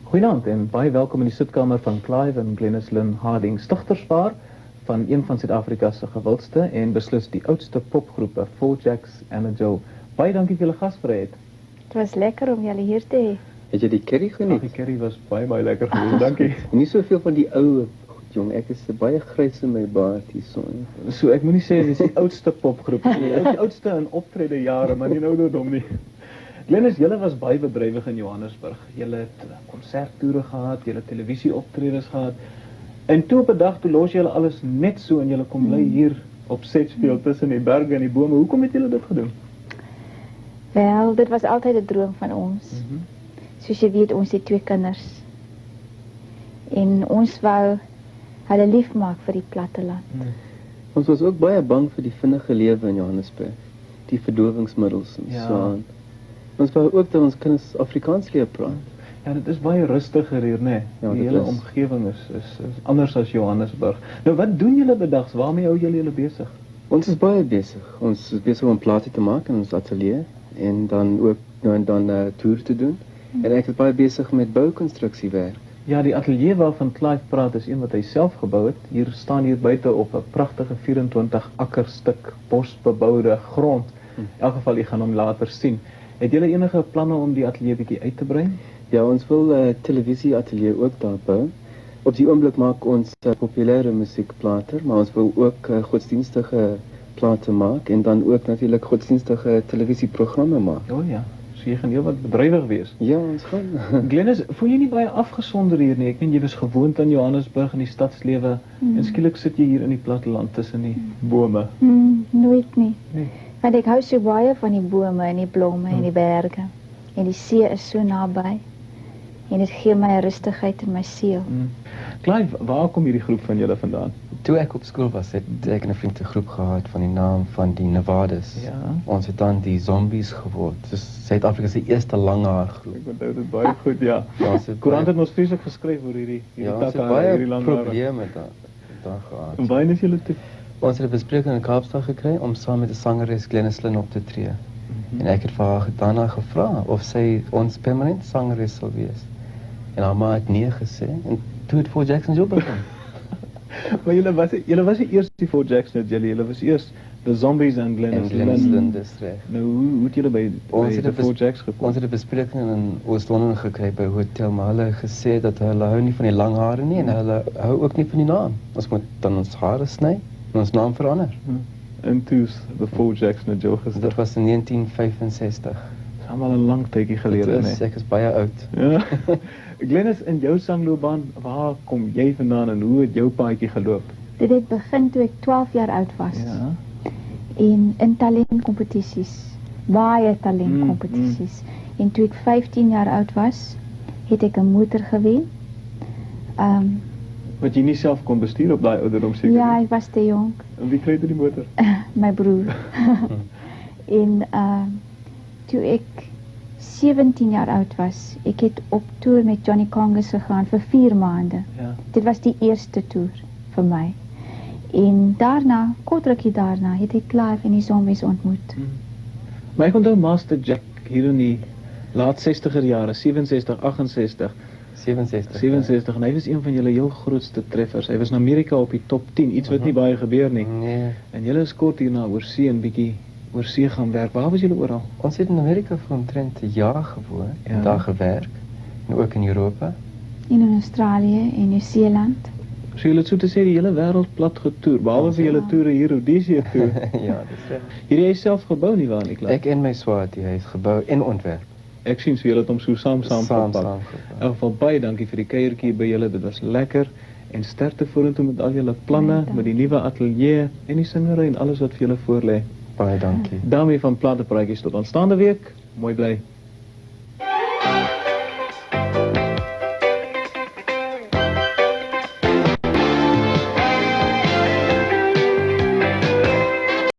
Goeienaand en baie welkom in die sitkamer van Clive en Glenys Lynn Harding, stigterspaar van een van Suid-Afrika se gewildste en beslis die oudste popgroepe, Four Jacks and a Jill. Baie dankie vir julle gasvryheid. Het was lekker om jullie hier te hê. Het jy die curry geniet? Die curry was baie lekker geweest, dankie. Nie soveel van die ou goed, jong. Ek is baie grys in my baard hierson. So ek moenie sê dis die oudste popgroep nie. Die oudste in optrede jare, maar nie ouderdom nie. Glenys, julle was baie bedrywig in Johannesburg. Julle het konserttoere gehad, julle televisieoptredes gehad. En toe op 'n dag toe los julle alles net so en julle kom bly hier op Sedgefield tussen die berge en die bome. Hoekom het julle dit gedoen? Wel, dit was altyd 'n droom van ons. Soos jy weet, ons het 2 kinders. En ons wou hulle lief maak vir die platteland. Ons was ook baie bang vir die vinnige lewe in Johannesburg. Die verdowingsmiddels en so aan. Ons wou ook dat ons kinders Afrikaans leer praat. Ja, dit is baie rustiger hier, né? Ja, die dit hele is. omgewing is anders as Johannesburg. Nou, wat doen julle bedags? Waarmee hou julle besig? Ons is baie besig. Ons is besig om plate te maak in ons ateljee en dan ook nou en dan toer te doen. En ek is baie besig met boukonstruksiewerk. Ja, die ateljee waarvan Clive praat is een wat hy self gebou het. Hier staan hier buite op 'n pragtige 24 akker stuk bosbeboude grond. In elk geval, jy gaan hom later sien. Het julle enige planne om die ateljee bietjie uit te brei? Ja, ons wil 'n televisieateljee ook daar bou. Op die oomblik maak ons populêre musiekplate, maar ons wil ook godsdienstige plate maak en dan ook natuurlik godsdienstige televisieprogramme maak. O ja, so jy gaan heel wat bedrywig wees. Ja, ons gaan. Glenys, voel jy nie baie afgesonder hier nie? Ek meen jy was gewoond aan Johannesburg en die stadslewe en skielik sit jy hier in die platteland tussen die bome. Nooit nie. Nee. Want ek hou so baie van die bome en die blomme en die berge. En die see is so naby. En dit gee my 'n rustigheid in my siel. Clive, waar kom hierdie groep van julle vandaan? Toe ek op skool was, het ek 'n vriend 'n groep gehad van die naam van die Nevadas. Ja. Ons het dan die Zombies geword. Dis Suid-Afrika se eerste langhaar groep. Ek onthou dit baie goed, ja. Ja, ons het Koerant baie- het ons vreeslik geskryf oor hierdie Ja, ons het takke, baie hierdie lang hare. probleme daar gehad. En waarheen is julle toe? Ons het 'n bespreking in Kaapstad gekry om saam met die sangeres Glenys Lynn op te tree. En ek het vir haar daarna gevra of sy ons permanent sangeres sal wees. En haar ma het nee gesê en toe het Four Jacks and a Jill begin. Maar julle was die eerste die Four Jacks net julle was eers The Zombies en Glenys Lynn. Dis reg. Nou hoe het julle by het die een Four Jacks gekom? Ons het 'n bespreking in Oos-London gekry by 'n hotel, maar hulle het gesê dat hulle hou nie van die lang hare nie en hulle hou ook nie van die naam. Ons moet dan ons hare sny en ons naam verander. En toe's The Four Jacks and a Jill gestaan. Dit was in 1965. Dis almal 'n lang tydjie gelede, Ek is baie oud. Ja. Glenys, in jou sangloopbaan, waar kom jy vandaan en hoe het jou paadjie geloop? Dit het begin toe ek 12 jaar oud was. Ja. En in talentkompetisies. Baie talentkompetisies. En toe ek 15 jaar oud was, het ek 'n motor gewen. Wat jy nie self kon bestuur op daai ouderdom seker Ja, nie. ek was te jonk. En wie kry dit die motor? My broer. En toe ek 17 jaar oud was, ek het op toer met Johnny Congress gegaan vir 4 maande. Ja. Dit was die eerste toer vir my. En daarna, kort rukkie daarna, het ek Clive en die Zombies ontmoet. Maar ek onthou Master Jack hier in die laat 60er jare, 67, 68, 67 en hy was een van julle heel grootste treffers. Hy was in Amerika op die top 10, iets wat nie baie gebeur nie. Nee. En julle is kort hierna oor see en bietjie oor see gaan werk. Waar was julle oral? Ons het in Amerika vir omtrent 'n jaar gewoon en daar gewerk. En ook in Europa. En in Australië en Nieu-Seeland. So julle het so te sê die hele wêreld plat getoer, behalwe vir julle toere hier Rhodesia toe. Ja, dis reg. Hierdie jy self gebou nie waar nie, Clive? Ek en my swaar die huis gebou en ontwerp. Ek sien so julle het hom so saam gepak. gebou. In elk geval baie dankie vir die kuiertjie by julle. Dit was lekker en sterkte vorentoe met al julle planne, met die nuwe ateljee en die singery en alles wat vir julle voorlê. Baie dankie. Daarmee van Platepraatjies tot aanstaande week. Mooi bly.